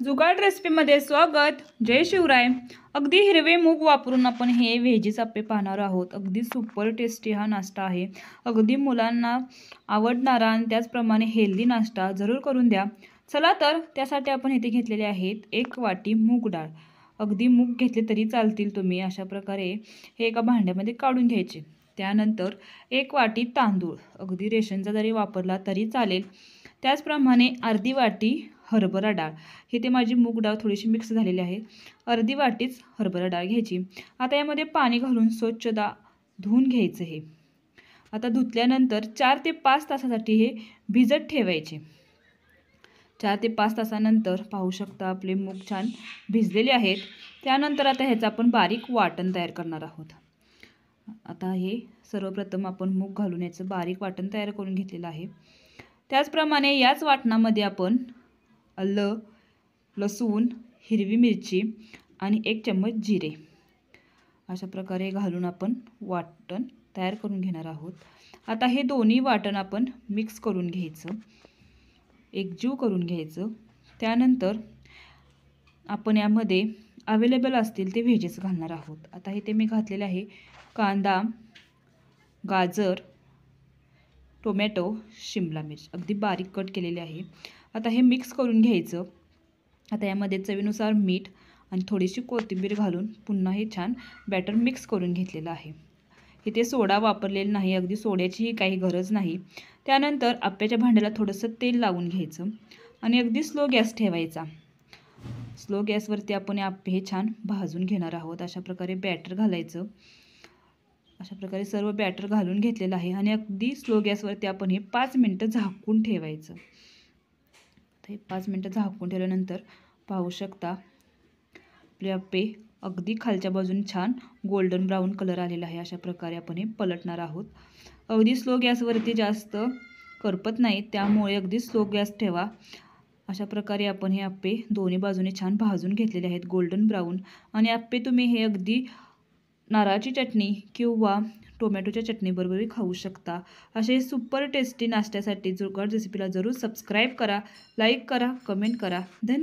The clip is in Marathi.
जुगाड रेसिपीमध्ये स्वागत। जय शिवराय। अगदी हिरवे मूग वापरून आपण हे व्हेजीस आप्पे पाहणार आहोत। अगदी सुपर टेस्टी हा नाश्ता आहे। अगदी मुलांना आवडणारा आणि त्याचप्रमाणे हेल्दी नाश्ता जरूर करून द्या। चला तर त्यासाठी आपण इथे घेतलेले आहेत 1 वाटी मूग डाळ। अगदी मूग घेतले तरी चालतील तुम्ही। अशा प्रकारे हे एका भांड्यामध्ये काढून घ्यायचे। त्यानंतर 1 वाटी तांदूळ, अगदी रेशनचा जरी वापरला तरी चालेल। त्याचप्रमाणे अर्धी वाटी हरभरा डाळ। इथे माझी मूग डाळ थोडीशी मिक्स झालेली आहे। अर्धी वाटीच हरभरा डाळ घ्यायची। आता यामध्ये पाणी घालून स्वच्छदा धुवून घ्यायचं हे। आता धुतल्यानंतर 4 ते 5 तासासाठी हे भिजत ठेवायचे। 4 ते 5 तासानंतर पाहू शकता आपले मूग छान भिजलेले आहेत। त्यानंतर आता ह्याचं आपण बारीक वाटण तयार करणार आहोत। आता हे सर्वप्रथम आपण मूग घालून याचं बारीक वाटण तयार करून घेतलेलं आहे। त्याचप्रमाणे याच वाटणामध्ये आपण आलं, लसूण, हिरवी मिरची आणि 1 चम्मच जिरे अशा प्रकारे घालून आपण वाटण तयार करून घेणार आहोत। आता हे दोन्ही वाटण आपण मिक्स करून घ्यायचं, एकजीव करून घ्यायचं। त्यानंतर आपण यामध्ये अवेलेबल असतील ते व्हेजेस घालणार आहोत। आता इथे मी घातलेले आहे कांदा, गाजर, टोमॅटो, शिमला मिर्च अगदी बारीक कट केलेले आहे। आता हे मिक्स करून घ्यायचं। आता यामध्ये चवीनुसार मीठ आणि थोडीशी कोथिंबीर घालून पुन्हा हे छान बॅटर मिक्स करून घेतलेलं आहे। इथे सोडा वापरलेला नाही, अगदी सोड्याचीही काही गरज नाही। त्यानंतर आप्याच्या भांड्याला थोडंसं तेल लावून घ्यायचं आणि अगदी स्लो गॅस ठेवायचा। स्लो गॅसवरती आपण आप्पे हे छान भाजून घेणार आहोत। अशा प्रकारे बॅटर घालायचं। अशा प्रकारे सर्व बॅटर घालून घेतलेलं आहे आणि अगदी स्लो गॅसवरती आपण हे 5 मिनिटं झाकून ठेवायचं। हे 5 मिनिटं झाकून ठेवल्यानंतर पाहू शकता आपले आप्पे अगदी खालच्या बाजूने छान गोल्डन ब्राऊन कलर आलेला आहे। अशा प्रकारे आपण हे पलटणार आहोत। अगदी स्लो गॅसवरती जास्त करपत नाही, त्यामुळे अगदी स्लो गॅस ठेवा। अशा प्रकारे आपण हे आप्पे दोन्ही बाजूने छान भाजून घेतलेले आहेत गोल्डन ब्राऊन। आणि आप्पे तुम्ही हे अगदी नारळाची चटणी किंवा टोमॅटोच्या चटणीबरोबरही खाऊ शकता। असे सुपर टेस्टी नाश्त्यासाठी जुगाड रेसिपीला जरूर सबस्क्राईब करा, लाईक करा, कमेंट करा। धन्यवाद।